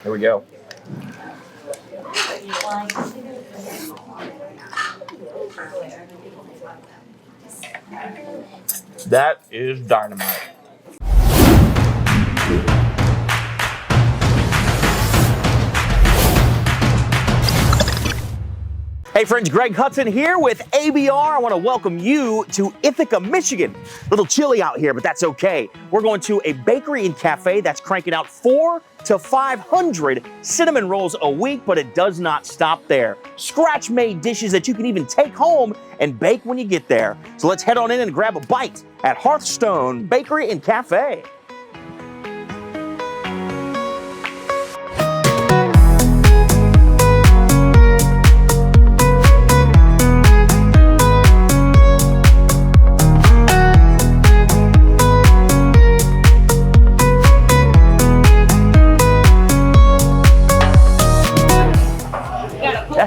Here we go. That is dynamite. Hey friends, Greg Hudson here with ABR. I want to welcome you to Ithaca, Michigan. A little chilly out here, but that's okay. We're going to a bakery and cafe that's cranking out 400 to 500 cinnamon rolls a week, but it does not stop there. Scratch-made dishes that you can even take home and bake when you get there. So let's head on in and grab a bite at Hearthstone Bakery and Cafe.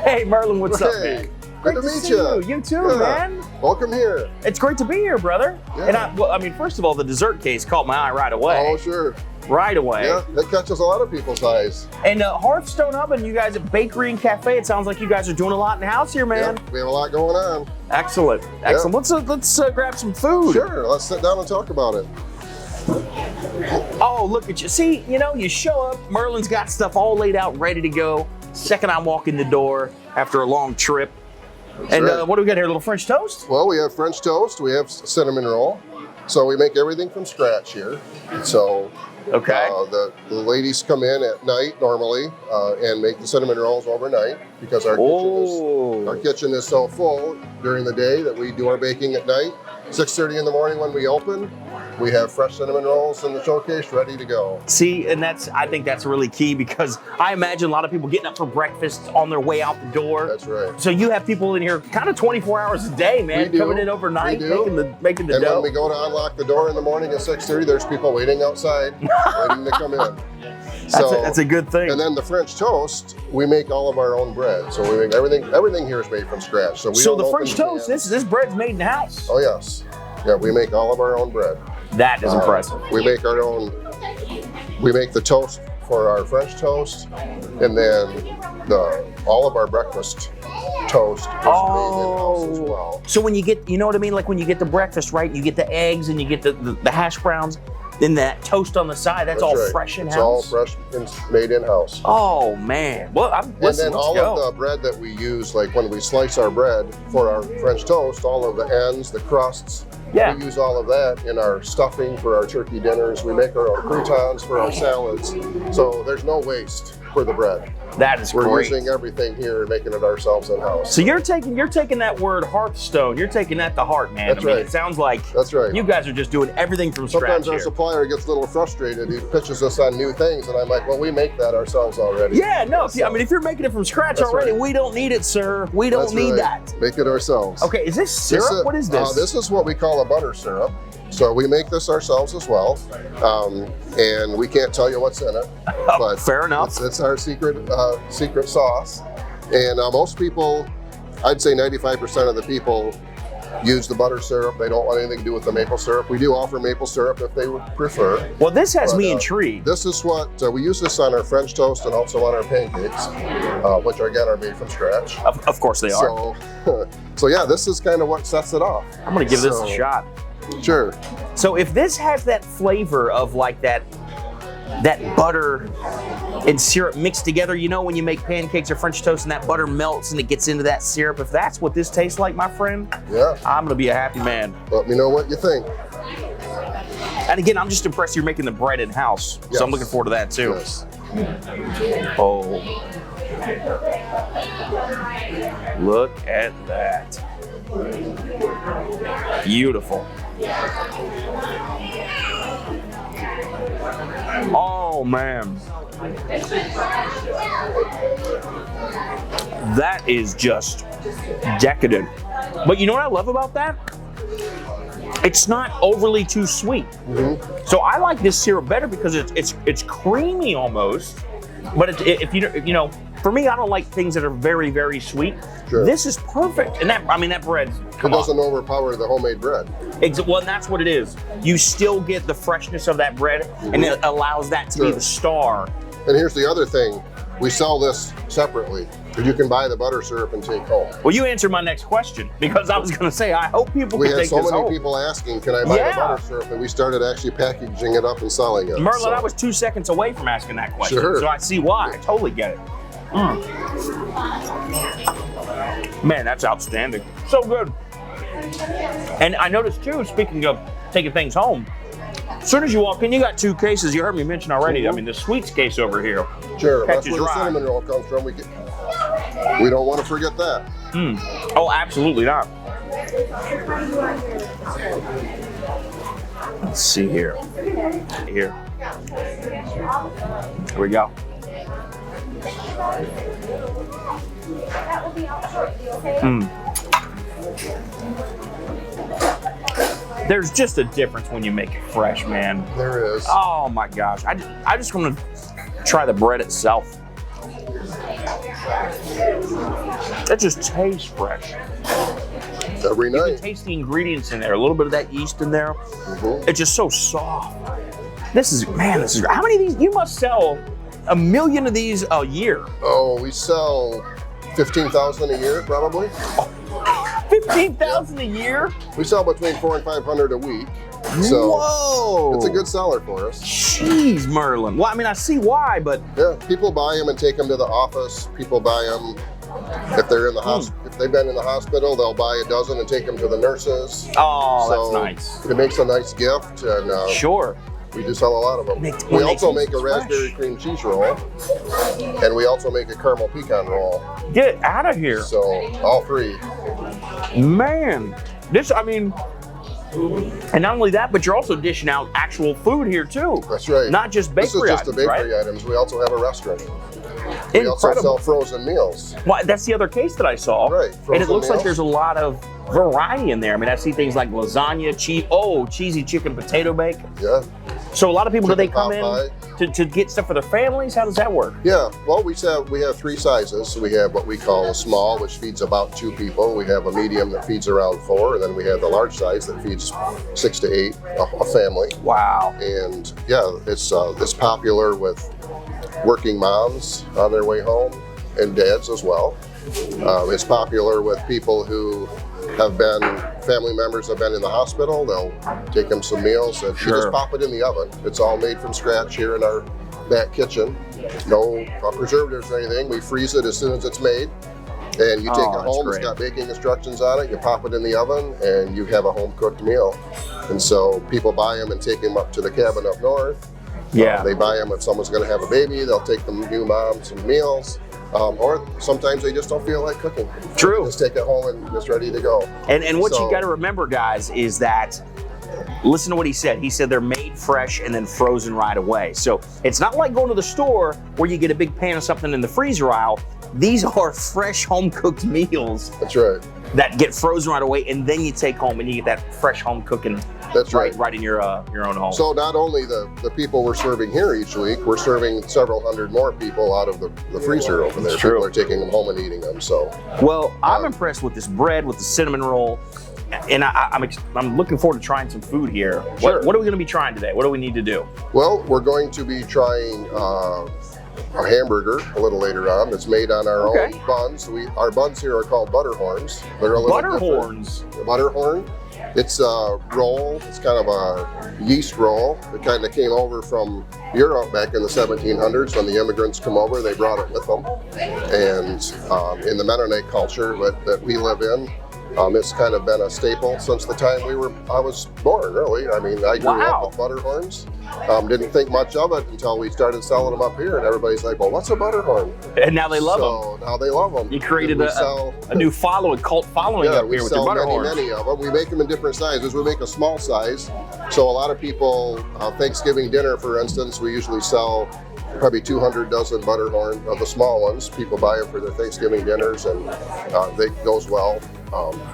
Hey Merlin, what's up, man? Good to meet you. You too, man. Welcome here. It's great to be here, brother. Yeah. And I mean, first of all, the dessert case caught my eye right away. Oh, sure. Right away. Yeah, that catches a lot of people's eyes. And Hearthstone Oven, you guys at Bakery and Cafe, it sounds like you guys are doing a lot in the house here, man. Yeah, we have a lot going on. Excellent. Excellent. Yeah. Let's grab some food. Sure, let's sit down and talk about it. Oh, look at you. See, you know, you show up, Merlin's got stuff all laid out, ready to go. Second I walk in the door after a long trip. And right. What do we got here, a little French toast? Well, we have French toast, we have cinnamon roll. So we make everything from scratch here. So okay. The ladies come in at night normally and make the cinnamon rolls overnight because our kitchen is so full during the day that we do our baking at night. 6:30 in the morning when we open, we have fresh cinnamon rolls in the showcase ready to go. See, and I think that's really key because I imagine a lot of people getting up for breakfast on their way out the door. That's right. So you have people in here kind of 24 hours a day, man, coming in overnight, making the and dough. When we go to unlock the door in the morning at 6:30, there's people waiting outside, waiting to come in. That's a good thing. And then the French toast, we make all of our own bread. So we make everything here is made from scratch. So the French toast, this bread's made in the house. Oh yes. Yeah, we make all of our own bread. That is impressive. We make the toast for our French toast, and then all of our breakfast toast is made in-house as well. So when you get, you know what I mean? Like when you get the breakfast, right? You get the eggs and you get the hash browns, then that toast on the side, that's all right. fresh in-house? It's all fresh and made in-house. Oh man. Well, and then all of the bread that we use, like when we slice our bread for our French toast, all of the ends, the crusts, we use all of that in our stuffing for our turkey dinners. We make our own croutons for our salads. So there's no waste for the bread. That is great. We're using everything here and making it ourselves in-house. So you're taking that word Hearthstone, you're taking that to heart, man. That's right. It sounds like you guys are just doing everything from scratch. Sometimes our supplier gets a little frustrated. He pitches us on new things, and I'm like, well, we make that ourselves already. Yeah, no. I mean, if you're making it from scratch already, we don't need it, sir. We don't need that. Make it ourselves. Okay, is this syrup? What is this? This is what we call a butter syrup. So we make this ourselves as well, and we can't tell you what's in it. But fair enough. It's our secret sauce, and most people, I'd say 95% of the people, use the butter syrup. They don't want anything to do with the maple syrup. We do offer maple syrup if they would prefer. Well, this has me intrigued. This is what we use this on our French toast and also on our pancakes, which again are made from scratch. Of course they are. So yeah, this is kind of what sets it off. I'm gonna give this a shot. Sure. So if this has that flavor of like that butter and syrup mixed together, you know when you make pancakes or French toast and that butter melts and it gets into that syrup, if that's what this tastes like, my friend, I'm gonna be a happy man. Let me know what you think. And again, I'm just impressed you're making the bread in-house, so I'm looking forward to that too. Yes. Oh. Look at that. Beautiful. Oh man. That is just decadent. But you know what I love about that? It's not overly too sweet. So I like this syrup better because it's creamy almost. But if you know, for me, I don't like things that are very, very sweet. Sure. This is perfect. And that bread, it doesn't overpower the homemade bread. Well, that's what it is. You still get the freshness of that bread, and it allows that to be the star And here's the other thing. We sell this separately. You can buy the butter syrup and take home. Well, you answered my next question, because I was going to say, I hope people can take this home. We had so many people asking, can I buy the butter syrup? And we stared actually packaging it up and selling it. Merlin, I was 2 seconds away from asking that question. Sure. So I see why. I totally get it. Man, that's outstanding. So good. And I noticed too, speaking of taking things home, as soon as you walk in, you got 2 cases. You heard me mention already. I mean, the sweets case over here. Sure, that's catches where the your eye. cinnamon roll comes from. We don't want to forget that. Oh, absolutely not. Let's see here. Here we go. There's just a difference when you make it fresh, man. There is. Oh my gosh. I just want to try the bread itself. It just tastes fresh. Every You night. can taste the ingredients in there, a little bit of that yeast in there. It's just so soft. This is, how many of these? You must sell 1 million of these a year. Oh, we sell 15,000 a year, probably. 15,000 a year? We sell between 400 and 500 a week. So whoa! It's a good seller for us. Jeez, Merlin. Well, I mean, I see why, but yeah, people buy them and take them to the office. People buy them if they're in the hospital. If they've been in the hospital, they'll buy a dozen and take them to the nurses. Oh, so that's nice. It makes a nice gift, and sure. We do sell a lot of them. We also make a raspberry cream cheese roll, and we also make a caramel pecan roll. Get out of here. So all 3. Man, and not only that, but you're also dishing out actual food here too. That's right. Not just bakery items, This is just the bakery right? items. We also have a restaurant. We also sell frozen meals. Well, that's the other case that I saw. Right. And it looks like there's a lot of variety in there. I mean, I see things like lasagna, cheesy chicken potato bake. Yeah. So a lot of people, do they come pot in to get stuff for their families? How does that work? Yeah, well, we have 3 sizes. So we have what we call a small, which feeds about 2 people. We have a medium that feeds around 4, and then we have the large size that feeds 6 to 8, a family. Wow. And yeah, it's popular with working moms on their way home, and dads as well. It's popular with people who family members have been in the hospital. They'll take them some meals, and you just pop it in the oven. It's all made from scratch here in our back kitchen. No preservatives or anything. We freeze it as soon as it's made, and you take it home. It's got baking instructions on it. You pop it in the oven, and you have a home-cooked meal. And so people buy them and take them up to the cabin up north. Yeah. They buy them if someone's going to have a baby. They'll take the new mom some meals. Or sometimes they just don't feel like cooking. True. They just take it home and it's ready to go. And what you got to remember, guys, is that, listen to what he said. He said they're made fresh and then frozen right away. So it's not like going to the store where you get a big pan of something in the freezer aisle. These are fresh home-cooked meals. That's right. That get frozen right away, and then you take home and you get that fresh home cooking. That's right. Right in your own home. So not only the people we're serving here each week, we're serving several hundred more people out of the freezer over there. People are taking them home and eating them. So well, I'm impressed with this bread, with the cinnamon roll, and I'm looking forward to trying some food here. Sure. What are we going to be trying today? What do we need to do? Well, we're going to be trying a hamburger a little later on. It's made on our own buns. Our buns here are called butter horns. They're a little butter horns. Butter horn. It's a roll. It's kind of a yeast roll. It kind of came over from Europe back in the 1700s when the immigrants come over. They brought it with them. And in the Mennonite culture that we live in, it's kind of been a staple since the time I was born, really. I mean, I grew up with butter horns. Didn't think much of it until we started selling them up here, and everybody's like, well, what's a butter horn? And now they love them. So now they love them. You created a new cult following up here with your butter horns. We sell many of them. We make them in different sizes. We make a small size. So a lot of people, Thanksgiving dinner, for instance, we usually sell probably 200 dozen butter horn of the small ones. People buy them for their Thanksgiving dinners, and they goes well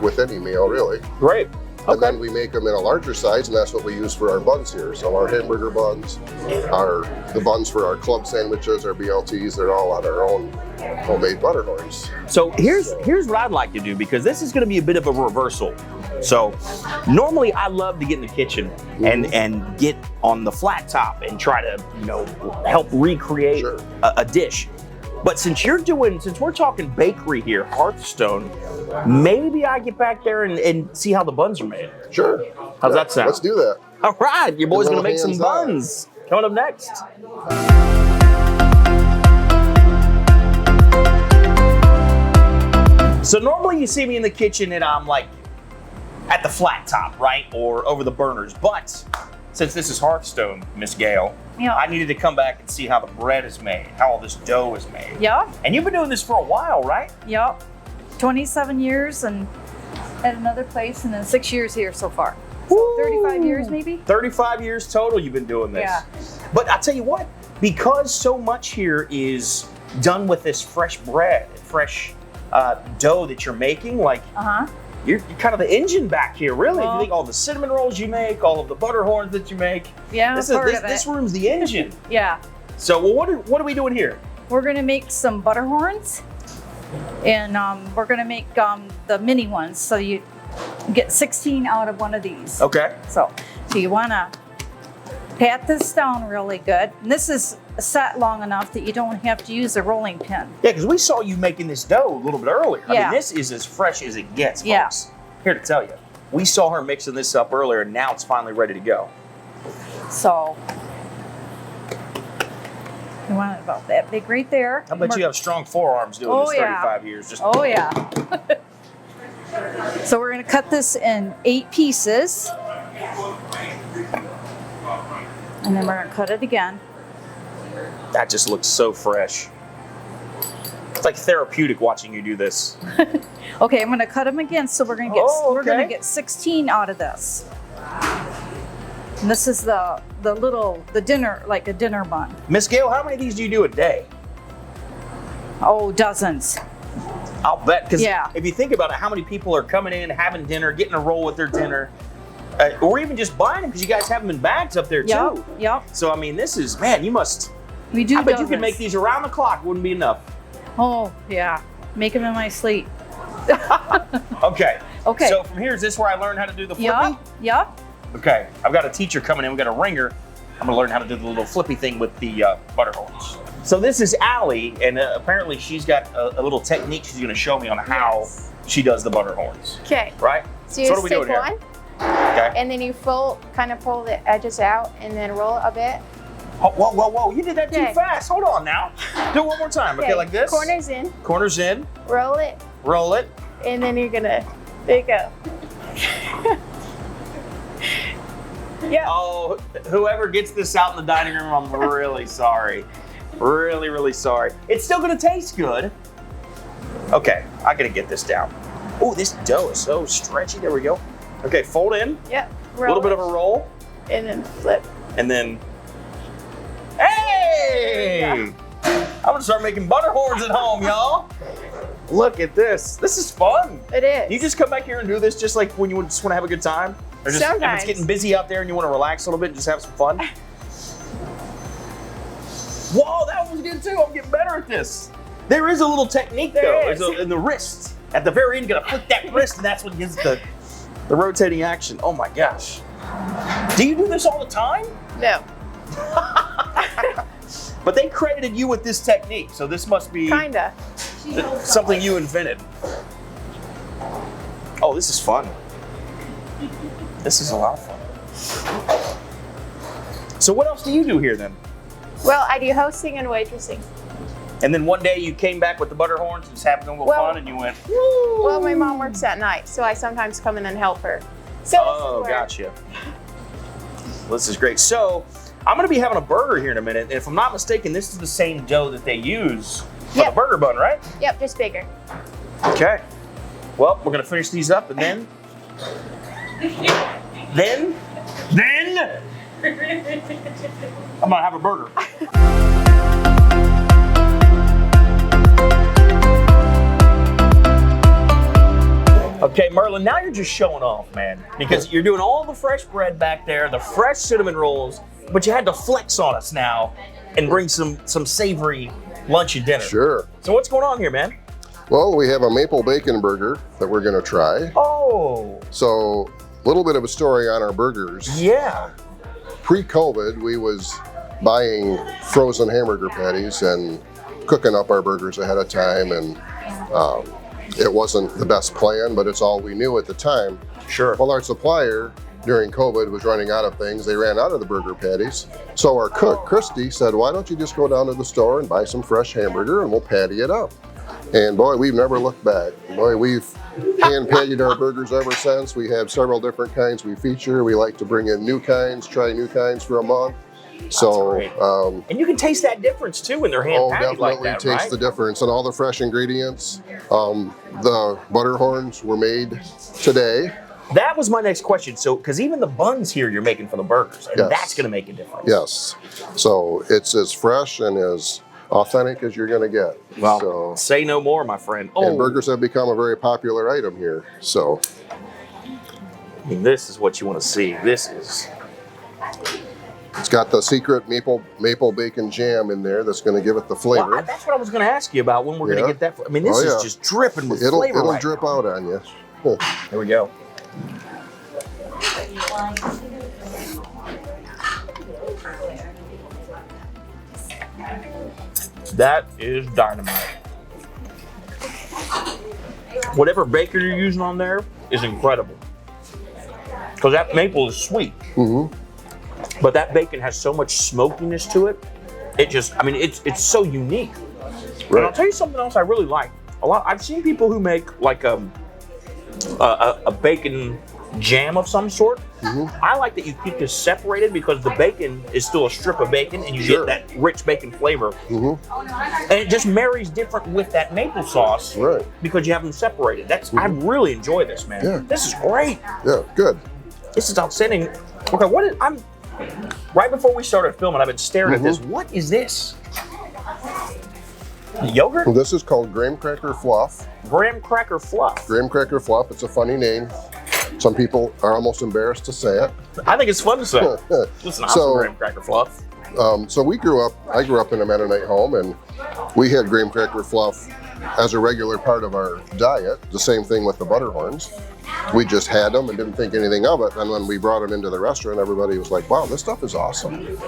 with any meal, really. Great. And then we make them in a larger size, and that's what we use for our buns here. So our hamburger buns, the buns for our club sandwiches, our BLTs, they're all on our own homemade butter horns. So here's what I'd like to do, because this is going to be a bit of a reversal. So normally I love to get in the kitchen and get on the flat top and try to, you know, help recreate a dish. But since we're talking bakery here, Hearthstone, maybe I get back there and see how the buns are made. Sure. How's that sound? Let's do that. All right, your boy's gonna make some buns. Coming up next. So normally you see me in the kitchen and I'm like at the flat top, right? Or over the burners. But since this is Hearthstone, Miss Gail, I needed to come back and see how the bread is made, how all this dough is made. Yeah. And you've been doing this for a while, right? Yep. 27 years and at another place, and then 6 years here so far. So 35 years maybe? 35 years total you've been doing this. Yeah. But I'll tell you what, because so much here is done with this fresh bread, fresh dough that you're making, like you're kind of the engine back here, really. If you think all the cinnamon rolls you make, all of the butter horns that you make. Yeah, this room's the engine. Yeah. So well, what are we doing here? We're gonna make some butter horns, and we're gonna make the mini ones. So you get 16 out of one of these. Okay. So you wanna pat this down really good. And this is set long enough that you don't have to use a rolling pin. Yeah, because we saw you making this dough a little bit earlier. I Yeah. mean, this is as fresh as it gets, folks. Yeah. Here to tell you, we saw her mixing this up earlier, and now it's finally ready to go. So you want it about that big right there. I bet you have strong forearms doing this 35 years. Just Oh yeah. So we're gonna cut this in 8 pieces. And then we're gonna cut it again. That just looks so fresh. It's like therapeutic watching you do this. Okay, I'm gonna cut them again. So we're gonna get 16 out of this. And this is the dinner, like a dinner bun. Miss Gail, how many of these do you do a day? Oh, dozens. I'll bet, because Yeah. if you think about it, how many people are coming in, having dinner, getting a roll with their dinner, or even just buying them, because you guys have them in bags up there too. Yep. So I mean, this is, man, you must. We do. I bet dozens. you could make these around the clock. Wouldn't be enough. Oh yeah, make them in my sleep. Okay. Okay. So from here, is this where I learn how to do the flippy? Yep. Okay. I've got a teacher coming in. We've got a ringer. I'm gonna learn how to do the little flippy thing with the butter horns. So this is Allie, and apparently she's got a little technique she's gonna show me on how she does the butter horns. Okay. Right? So you what are we stick doing here? one, Okay. and then you kind of pull the edges out, and then roll it a bit. Oh, whoa. You did that too Okay. fast. Hold on now. Do it one more time. Okay, like this. Corners in, Corners in. roll it, Roll it. and then you're gonna, there you go. Yeah. Oh, whoever gets this out in the dining room, I'm really sorry. Really, really sorry. It's still gonna taste good. Okay, I gotta get this down. Oh, this dough is so stretchy. There we go. Okay, fold in. Yep. A little bit of a roll. and then flip. And then, hey! Yeah. I'm gonna start making butter horns at home, y'all. Look at this. This is fun. It is. You just come back here and do this just like when you just want to have a good time? Or just if Sometimes. it's getting busy out there and you want to relax a little bit and just have some fun? Whoa, that was good too. I'm getting better at this. There is a little technique though. is. In the wrist. At the very end, you gotta flick that wrist, and that's what gives the rotating action. Oh my gosh. Do you do this all the time? No. But they credited you with this technique, so this must be Kinda. something you invented. Oh, this is fun. This is a lot of fun. So what else do you do here then? Well, I do hosting and waitressing. And then one day you came back with the butter horns and just having a little Well- fun and you went, woo! Well, my mom works at night, so I sometimes come in and help her. So Oh, gotcha. This is great. So I'm gonna be having a burger here in a minute. And if I'm not mistaken, this is the same dough that they use for the Yep. burger bun, right? Yep, just bigger. Okay. Well, we're gonna finish these up and then I'm gonna have a burger. Okay, Merle, Harlan, now you're just showing off, man, because you're doing all the fresh bread back there, the fresh cinnamon rolls, but you had to flex on us now and bring some savory lunch and dinner. Sure. So what's going on here, man? Well, we have a maple bacon burger that we're gonna try. Oh. So, a little bit of a story on our burgers. Yeah. Pre-COVID, we was buying frozen hamburger patties and cooking up our burgers ahead of time, and it wasn't the best plan, but it's all we knew at the time. Sure. Well, our supplier during COVID was running out of things. They ran out of the burger patties. So our cook, Christy, said, why don't you just go down to the store and buy some fresh hamburger and we'll patty it up. And boy, we've never looked back. Boy, we've hand patted our burgers ever since. We have several different kinds we feature. We like to bring in new kinds, try new kinds for a month. So, and you can taste that difference too when they're hand patted like that, definitely taste the difference, and all the fresh ingredients. The butter horns were made today. That was my next question. So, because even the buns here you're making for the burgers, and that's going to make a difference. Yes. So it's as fresh and as authentic as you're going to get. Well, so, say no more, my friend. Oh, and burgers have become a very popular item here. So, I mean, this is what you want to see. This is. It's got the secret maple bacon jam in there that's going to give it the flavor. Well, that's what I was going to ask you about when we're going to get that. I mean, this is just dripping with flavor. It'll drip out on you. Here we go. That is dynamite. Whatever bacon you're using on there is incredible. Because that maple is sweet. Mm-hmm. But that bacon has so much smokiness to it. It just, I mean, it's so unique. Right. And I'll tell you something else I really like. I've seen people who make like a bacon jam of some sort. Mm-hmm. I like that you keep this separated because the bacon is still a strip of bacon and you get that rich bacon flavor. Mm-hmm. And it just marries different with that maple sauce because you have them separated. I really enjoy this, man. Yeah. This is great. Yeah, good. This is outstanding. Okay, right before we started filming, I've been staring at this. What is this? Yogurt? Well, this is called graham cracker fluff. Graham cracker fluff. Graham cracker fluff. It's a funny name. Some people are almost embarrassed to say it. I think it's fun to say. Listen, I'm some graham cracker fluff. So I grew up in a Mennonite home, and we had graham cracker fluff as a regular part of our diet. The same thing with the butter horns. We just had them and didn't think anything of it. And when we brought them into the restaurant, everybody was like, wow, this stuff is awesome.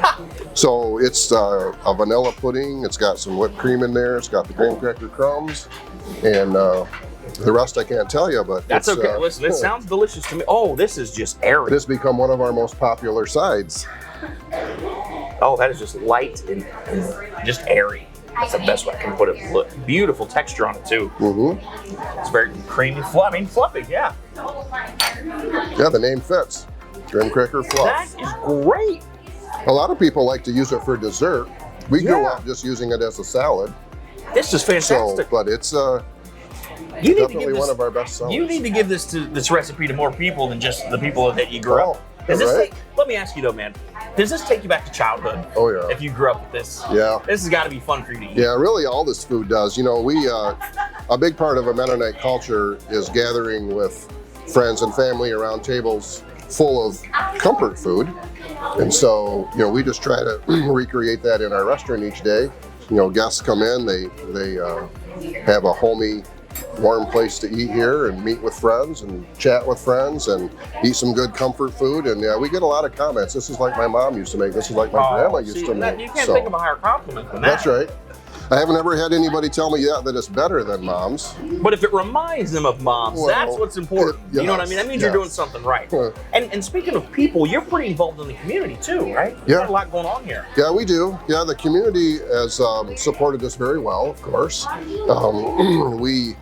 So it's a vanilla pudding. It's got some whipped cream in there. It's got the graham cracker crumbs. And the rest I can't tell you, but that's okay. Listen, it sounds delicious to me. Oh, this is just airy. It has become one of our most popular sides. Oh, that is just light and just airy. That's the best way I can put it. Look, beautiful texture on it too. Mm-hmm. It's very creamy, fluffy, yeah. Yeah, the name fits. Graham cracker fluff. That is great. A lot of people like to use it for dessert. We grew up just using it as a salad. This is fantastic. But it's definitely one of our best sellers. You need to give this recipe to more people than just the people that you grew up. Let me ask you though, man. Does this take you back to childhood? Oh yeah. If you grew up with this? Yeah. This has got to be fun for you to eat. Yeah, really all this food does. You know, a big part of a Mennonite culture is gathering with friends and family around tables full of comfort food. And so, you know, we just try to recreate that in our restaurant each day. You know, guests come in, they have a homey, warm place to eat here and meet with friends and chat with friends and eat some good comfort food. And we get a lot of comments. This is like my mom used to make. This is like my grandma used to make. You can't think of a higher compliment than that. That's right. I haven't ever had anybody tell me that it's better than mom's. But if it reminds them of mom's, that's what's important. You know what I mean? That means you're doing something right. And speaking of people, you're pretty involved in the community too, right? Yeah. There's a lot going on here. Yeah, we do. Yeah, the community has supported us very well, of course. We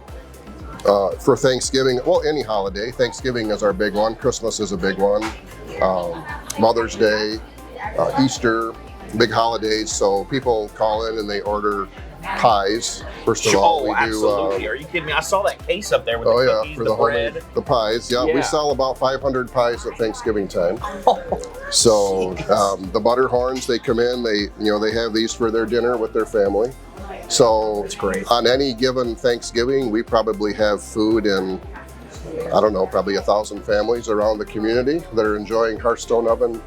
for Thanksgiving, well, any holiday, Thanksgiving is our big one. Christmas is a big one. Mother's Day, Easter, big holidays. So people call in and they order pies. First of all, we absolutely. Are you kidding me? I saw that case up there with the cookies, for the bread. The pies. Yeah, we sell about 500 pies at Thanksgiving time. So the butter horns, they come in. They have these for their dinner with their family. So that's great. On any given Thanksgiving, we probably have food in I don't know, probably 1,000 families around the community that are enjoying Hearthstone Oven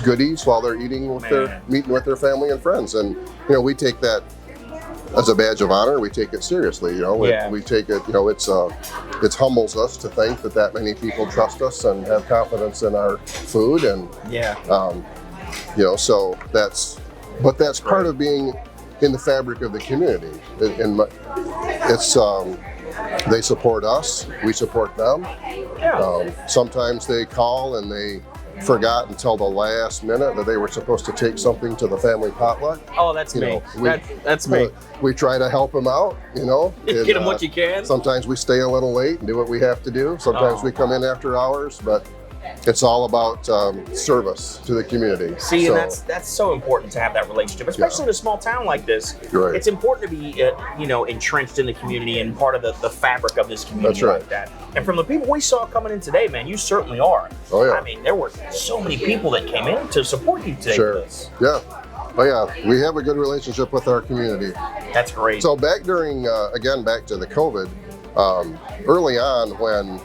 goodies while they're eating with meeting with their family and friends. And we take that as a badge of honor. We take it seriously. We take it. It humbles us to think that many people trust us and have confidence in our food. And so that's part of being in the fabric of the community. They support us, we support them. Sometimes they call and they forgot until the last minute that they were supposed to take something to the family potluck. Oh, that's me. That's me. We try to help them out, and, get them what you can. Sometimes we stay a little late and do what we have to do. Sometimes we come in after hours, but it's all about service to the community. See, and that's so important to have that relationship, especially in a small town like this. Right. It's important to be, entrenched in the community and part of the fabric of this community like that. And from the people we saw coming in today, man, you certainly are. Oh yeah. I mean, there were so many people that came in to support you today. Sure. For this. Yeah. Oh yeah, we have a good relationship with our community. That's great. So back during, back to the COVID, early on when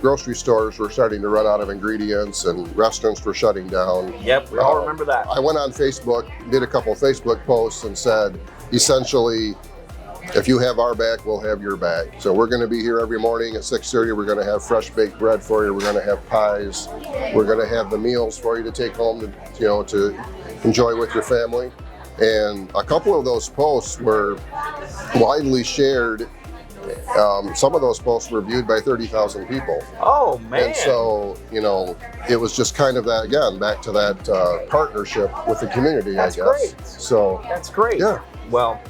grocery stores were starting to run out of ingredients and restaurants were shutting down. Yep, we all remember that. I went on Facebook, did a couple of Facebook posts and said, essentially, if you have our back, we'll have your back. So we're going to be here every morning at 6:30. We're going to have fresh baked bread for you. We're going to have pies. We're going to have the meals for you to take home to enjoy with your family. And a couple of those posts were widely shared. Some of those posts were viewed by 30,000 people. Oh man! And so it was just kind of that again, back to that partnership with the community. That's I guess. Great. So that's great. Yeah. Well,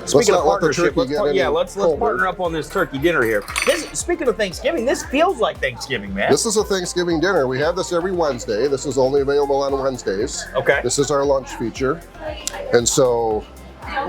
speaking of partnership, let's colder. partner up on this turkey dinner here. Speaking of Thanksgiving, this feels like Thanksgiving, man. This is a Thanksgiving dinner. We have this every Wednesday. This is only available on Wednesdays. Okay. This is our lunch feature, and so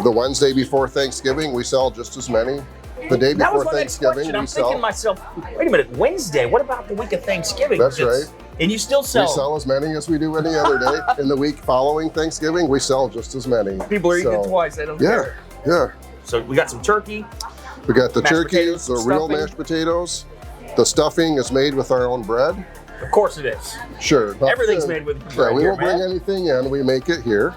the Wednesday before Thanksgiving, we sell just as many. The day before Thanksgiving, I'm thinking to myself, wait a minute, Wednesday? What about the week of Thanksgiving? That's right. And you still sell? We sell as many as we do any other day. In the week following Thanksgiving, we sell just as many. People are eating it twice. They don't care. Yeah. So we got some turkey. We got the turkeys, the real stuffing. mashed potatoes. The stuffing is made with our own bread. Of course it is. Sure. Everything's made with bread. Yeah, we here, won't bring anything in. We make it here.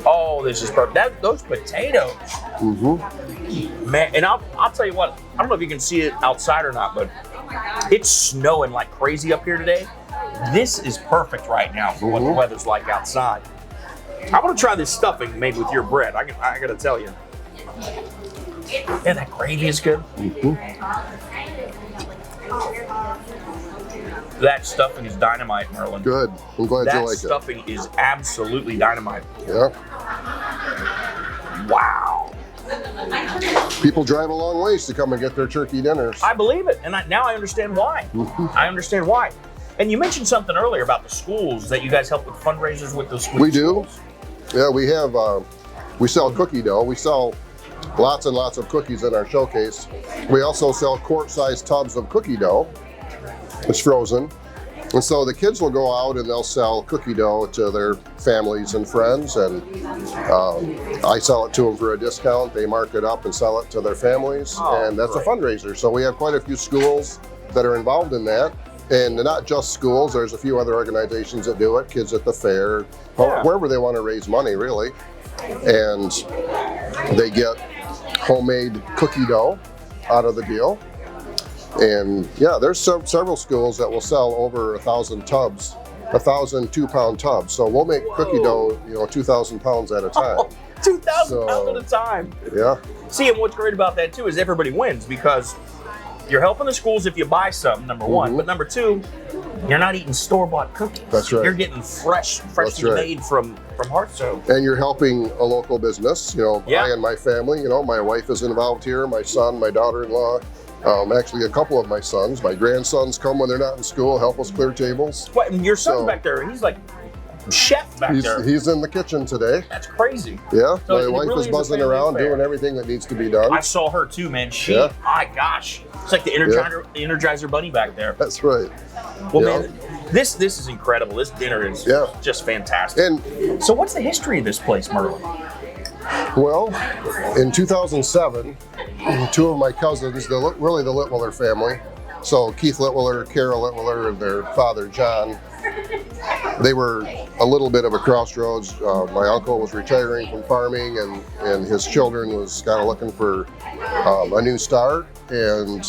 Oh, this is perfect. Those potatoes. Mm-hmm. Man, and I'll tell you what, I don't know if you can see it outside or not, but it's snowing like crazy up here today. This is perfect right now for what the weather's like outside. I want to try this stuffing made with your bread. I got to tell you. Yeah, that gravy is good. That stuffing is dynamite, Merlin. Good. I'm glad you like it. That stuffing is absolutely dynamite. Yeah. Wow. People drive a long ways to come and get their turkey dinners. I believe it, and now I understand why. I understand why. And you mentioned something earlier about the schools, that you guys help with fundraisers with those schools. We do. Yeah, we have. We sell cookie dough. We sell lots and lots of cookies in our showcase. We also sell quart-sized tubs of cookie dough. It's frozen. And so the kids will go out and they'll sell cookie dough to their families and friends, and I sell it to them for a discount. They mark it up and sell it to their families, and that's a fundraiser. So we have quite a few schools that are involved in that, and not just schools. There's a few other organizations that do it, kids at the fair, wherever they want to raise money, really. And they get homemade cookie dough out of the deal. And yeah, there's several schools that will sell over 1,000 tubs, 1,000 2-pound tubs. So we'll make cookie dough, 2,000 pounds at a time. 2,000 pounds at a time. Yeah. See, and what's great about that too is everybody wins, because you're helping the schools if you buy some, number one. But number two, you're not eating store-bought cookies. That's right. You're getting freshly made from Hearthstone. And you're helping a local business. I and my family. My wife is involved here. My son, my daughter-in-law. Actually, a couple of my sons, my grandsons come when they're not in school, help us clear tables. What? And your son's back there, he's like chef back there. He's in the kitchen today. That's crazy. Yeah, so my wife really is buzzing around doing everything that needs to be done. I saw her too, man. My gosh, it's like the Energizer Bunny back there. That's right. Well, man, this is incredible. This dinner is just fantastic. And so, what's the history of this place, Merlin? Well, in 2007, two of my cousins, really the Litwiller family, so Keith Litwiller, Carol Litwiller, and their father John, they were a little bit of a crossroads. My uncle was retiring from farming, and his children was kind of looking for a new start, and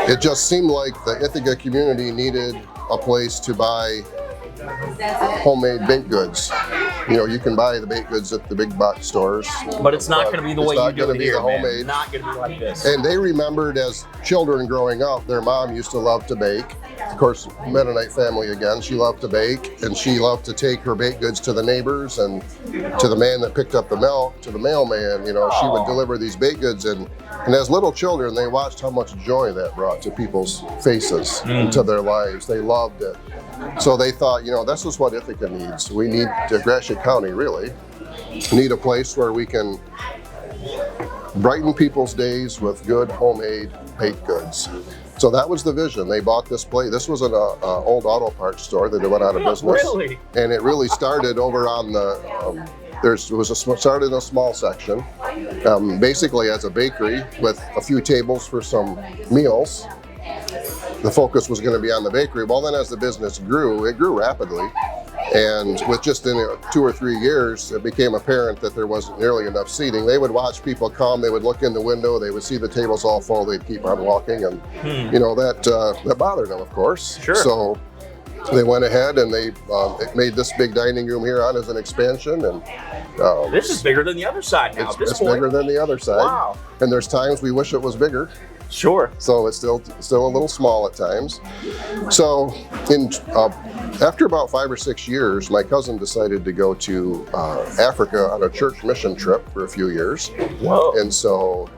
it just seemed like the Ithaca community needed a place to buy homemade baked goods. You know, you can buy the baked goods at the big box stores, but it's not going to be the way you do it here, man. Homemade. It's not going to be like this. And they remembered as children growing up, their mom used to love to bake. Of course, Mennonite family again, she loved to bake, and she loved to take her baked goods to the neighbors and to the man that picked up the milk, to the mailman. You know, she would deliver these baked goods, and as little children, they watched how much joy that brought to people's faces and to their lives. They loved it. So they thought, you know, this is what Ithaca needs. We need, Gratiot County really, need a place where we can brighten people's days with good homemade baked goods. So that was the vision. They bought this place. This was an old auto parts store that went out of business. Really? And it really started over on the, started in a small section, basically as a bakery with a few tables for some meals. The focus was going to be on the bakery. Well, then as the business grew, it grew rapidly. And with just in 2 or 3 years, it became apparent that there wasn't nearly enough seating. They would watch people come, they would look in the window, they would see the tables all full, they'd keep on walking. And, you know, that bothered them, of course. Sure. So they went ahead and they made this big dining room here on as an expansion. And this is bigger than the other side now. It's bigger than the other side. Wow. And there's times we wish it was bigger. Sure. So it's still a little small at times. So after about 5 or 6 years, my cousin decided to go to Africa on a church mission trip for a few years. Whoa. And so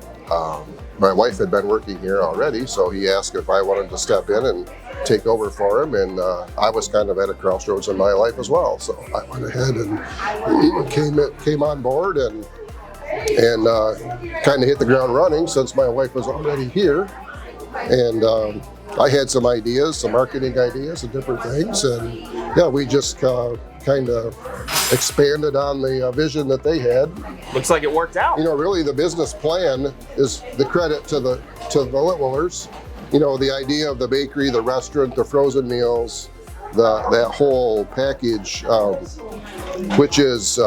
my wife had been working here already, so he asked if I wanted to step in and take over for him. And I was kind of at a crossroads in my life as well. So I went ahead and came on board and kind of hit the ground running since my wife was already here. And I had some ideas, some marketing ideas and different things. And yeah, we just kind of expanded on the vision that they had. Looks like it worked out. You know, really the business plan is the credit to the Litwillers. You know, the idea of the bakery, the restaurant, the frozen meals, that whole package, which is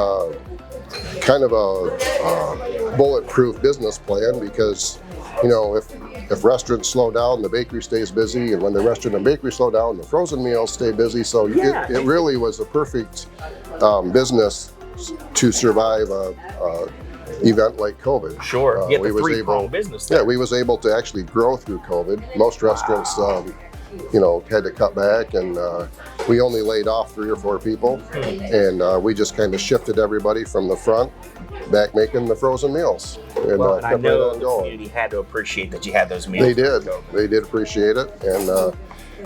kind of a bulletproof business plan, because you know, if restaurants slow down, the bakery stays busy, and when the restaurant and bakery slow down, the frozen meals stay busy. So it really was a perfect business to survive a event like COVID. Sure. Get the three-pronged business there. Yeah, we was able to actually grow through COVID. Most restaurants you know, had to cut back, and we only laid off 3 or 4 people, and we just kind of shifted everybody from the front back making the frozen meals. And, and I know the community had to appreciate that you had those meals. They did appreciate it, and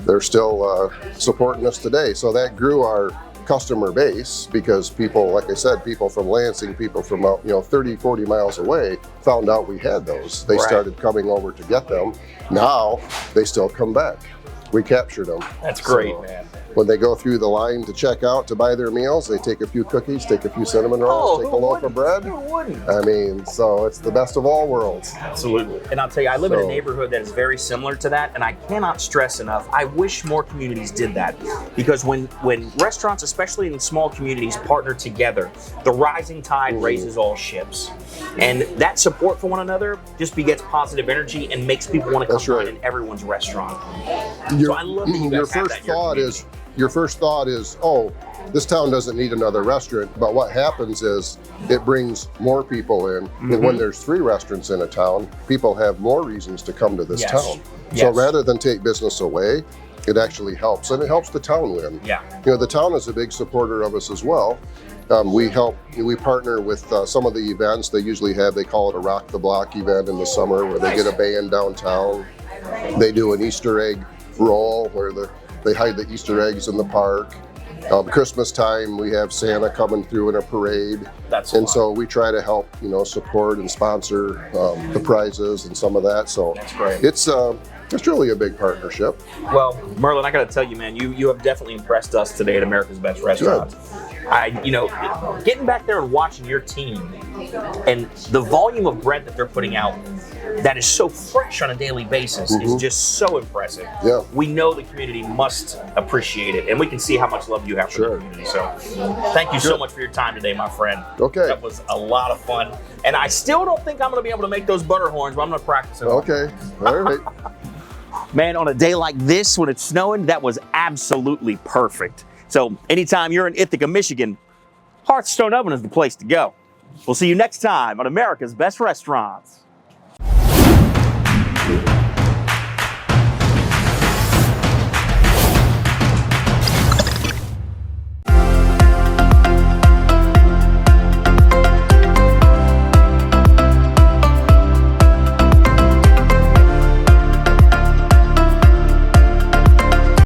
they're still supporting us today. So that grew our customer base, because people, like I said, people from Lansing, people from 30, 40 miles away found out we had those. They started coming over to get them. Now they still come back. We captured them. That's great, man. When they go through the line to check out to buy their meals, they take a few cookies, take a few cinnamon rolls, take a loaf of bread. Who wouldn't? I mean, so it's the best of all worlds. Absolutely. And I'll tell you, I live in a neighborhood that is very similar to that, and I cannot stress enough, I wish more communities did that. Because when restaurants, especially in small communities, partner together, the rising tide raises all ships. And that support for one another just begets positive energy and makes people want to come in everyone's restaurant. So I love that you guys have that in your community. Your first thought is, oh, this town doesn't need another restaurant. But what happens is it brings more people in. And when there's 3 restaurants in a town, people have more reasons to come to this town. So rather than take business away, it actually helps. And it helps the town win. Yeah. You know, the town is a big supporter of us as well. We partner with some of the events they usually have. They call it a Rock the Block event in the summer, where they get a band downtown. They do an Easter egg roll where they hide the Easter eggs in the park. Christmas time, we have Santa coming through in a parade. So we try to help, support and sponsor the prizes and some of that. So that's great. It's really a big partnership. Well, Merlin, I got to tell you, man, you have definitely impressed us today at America's Best Restaurant. Getting back there and watching your team and the volume of bread that they're putting out that is so fresh on a daily basis is just so impressive. Yeah. We know the community must appreciate it, and we can see how much love you have for the community. So thank you so much for your time today, my friend. Okay. That was a lot of fun. And I still don't think I'm going to be able to make those butter horns, but I'm going to practice it. Okay. All right. Man, on a day like this, when it's snowing, that was absolutely perfect. So anytime you're in Ithaca, Michigan, Hearthstone Oven is the place to go. We'll see you next time on America's Best Restaurants.